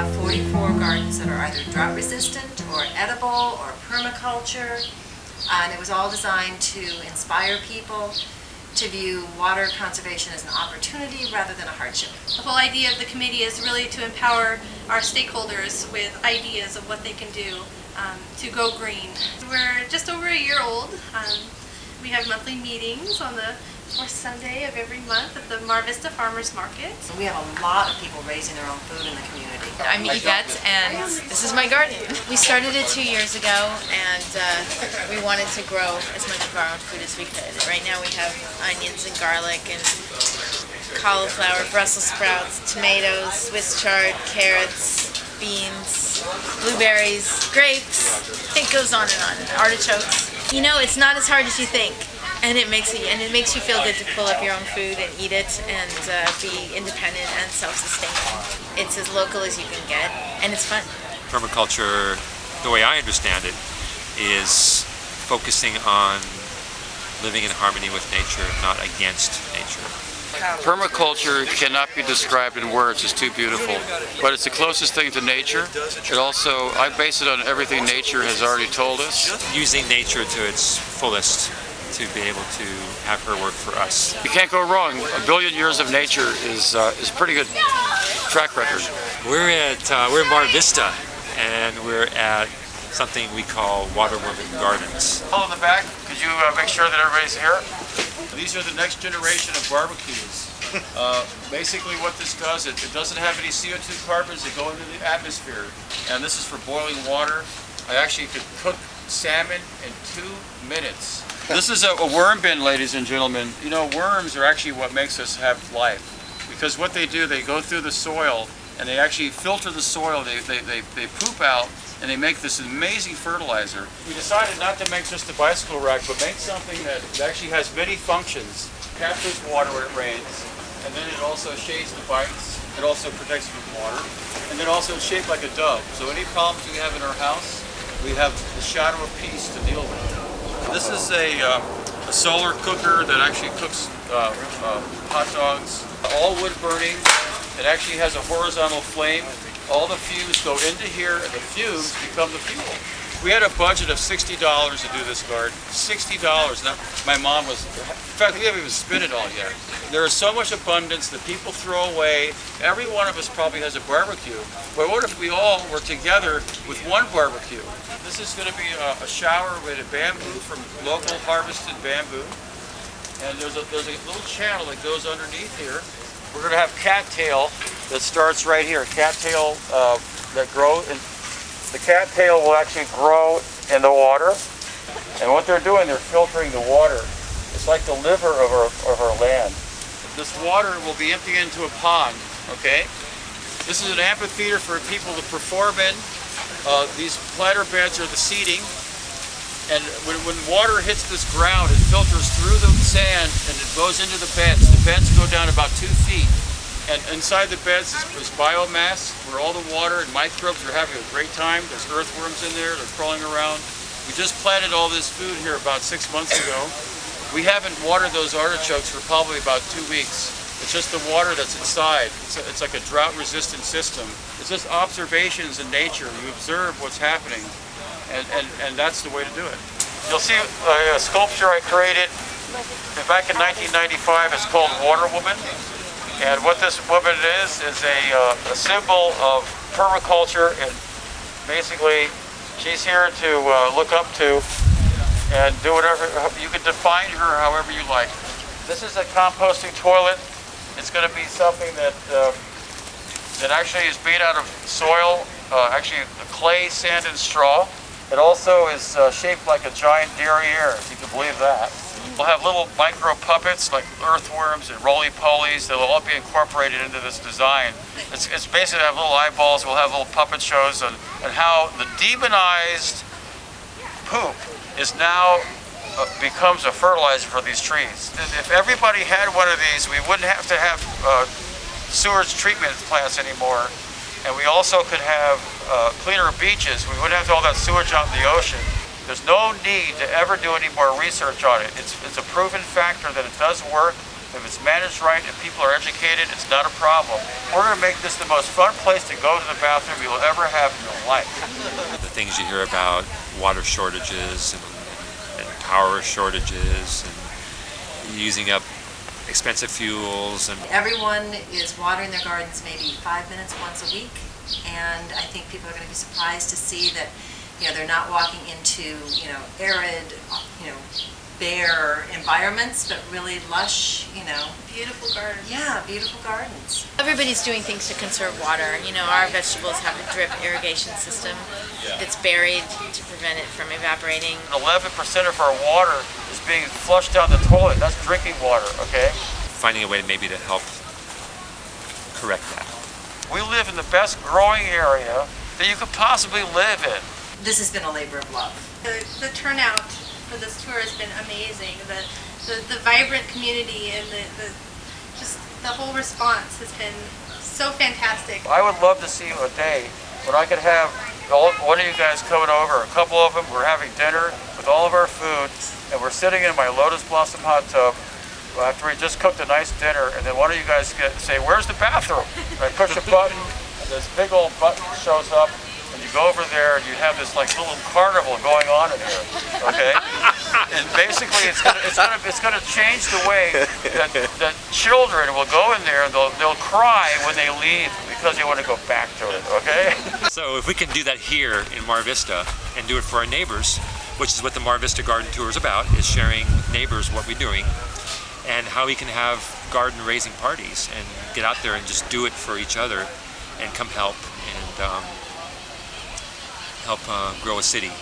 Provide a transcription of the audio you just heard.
have 44 gardens that are either drought resistant or edible or permaculture. And it was all designed to inspire people to view water conservation as an opportunity rather than a hardship. The whole idea of the committee is really to empower our stakeholders with ideas of what they can do to go green. We're just over a year old. We have monthly meetings on the fourth Sunday of every month at the Vista Farmers Market. We have a lot of people raising their own food in the community. I'm Yvette, and this is my garden. We started it 2 years ago, and we wanted to grow as much of our own food as we could. Right now we have onions and garlic and cauliflower, Brussels sprouts, tomatoes, Swiss chard, carrots, beans, blueberries, grapes. It goes on and on. Artichokes. You know, it's not as hard as you think. And it makes you feel good to pull up your own food and eat it and be independent and self-sustaining. It's as local as you can get, and it's fun. Permaculture, the way I understand it, is focusing on living in harmony with nature, not against nature. Permaculture cannot be described in words, it's too beautiful, but it's the closest thing to nature. It also, I base it on everything nature has already told us. Using nature to its fullest to be able to have her work for us. You can't go wrong. A billion years of nature is a pretty good track record. We're in Vista, and we're at something we call Waterwoman Gardens. Hello in the back, could you make sure that everybody's here? These are the next generation of barbecues. Basically what this does, it doesn't have any CO2 carbons that go into the atmosphere. And this is for boiling water. I actually could cook salmon in 2 minutes. This is a worm bin, ladies and gentlemen. You know, worms are actually what makes us have life. Because what they do, they go through the soil and they actually filter the soil, they poop out, and they make this amazing fertilizer. We decided not to make just a bicycle rack, but make something that actually has many functions. Captures water when it rains, and then it also shades the bites. It also protects from water, and then also it's shaped like a dove. So any problems we have in our house, we have the shadow of peace to deal with. This is a solar cooker that actually cooks hot dogs. All wood burning. It actually has a horizontal flame. All the fumes go into here, and the fumes become the fuel. We had a budget of $60 to do this garden. $60. Now, my mom was, in fact, we haven't even spent it all yet. There is so much abundance that people throw away. Every one of us probably has a barbecue. But what if we all were together with one barbecue? This is going to be a shower with a bamboo from local harvested bamboo. And there's a little channel that goes underneath here. We're going to have cattail that starts right here. Cattail that grow, and the cattail will actually grow in the water. And what they're doing, they're filtering the water. It's like the liver of our land. This water will be emptied into a pond, okay? This is an amphitheater for people to perform in. These platter beds are the seating. And when water hits this ground, it filters through the sand and it goes into the beds. The beds go down about 2 feet. And inside the beds is biomass where all the water and microbes are having a great time. There's earthworms in there, they're crawling around. We just planted all this food here about 6 months ago. We haven't watered those artichokes for probably about 2 weeks. It's just the water that's inside. It's like a drought-resistant system. It's just observations in nature. You observe what's happening. And that's the way to do it. You'll see a sculpture I created back in 1995. It's called Water Woman. And what this woman is a symbol of permaculture. And basically, she's here to look up to and do whatever. You can define her however you like. This is a composting toilet. It's going to be something that actually is made out of soil, actually clay, sand, and straw. It also is shaped like a giant derriere, if you can believe that. We'll have little micro puppets like earthworms and roly-polies. They'll all be incorporated into this design. It's basically have little eyeballs. We'll have little puppet shows on how the demonized poop is now becomes a fertilizer for these trees. If everybody had one of these, we wouldn't have to have sewage treatment plants anymore. And we also could have cleaner beaches. We wouldn't have all that sewage out in the ocean. There's no need to ever do any more research on it. It's a proven factor that it does work. If it's managed right and people are educated, it's not a problem. We're going to make this the most fun place to go to the bathroom you'll ever have in your life. The things you hear about water shortages and power shortages and using up expensive fuels, and Everyone is watering their gardens maybe 5 minutes once a week, and I think people are going to be surprised to see that, they're not walking into, arid, bare environments, but really lush, Beautiful gardens. yeah, beautiful gardens. Everybody's doing things to conserve water. Our vegetables have a drip irrigation system that's buried to prevent it from evaporating. 11% of our water is being flushed down the toilet. That's drinking water, okay? finding a way maybe to help correct that. We live in the best growing area that you could possibly live in. This has been a labor of love. The turnout for this tour has been amazing. The vibrant community and just the whole response has been so fantastic. I would love to see a day when I could have one of you guys coming over, a couple of them, we're having dinner with all of our food, and we're sitting in my Lotus Blossom hot tub after we just cooked a nice dinner, and then one of you guys say, "Where's the bathroom?" And I push a button, and this big old button shows up, and you go over there, and you have this like little carnival going on in here, okay? And basically, it's gonna change the way that children will go in there, and they'll cry when they leave because they want to go back to it, okay? So if we can do that here in Mar Vista and do it for our neighbors, which is what the Mar Vista Garden Tour is about, is sharing neighbors what we're doing and how we can have garden raising parties and get out there and just do it for each other and come help and help grow a city.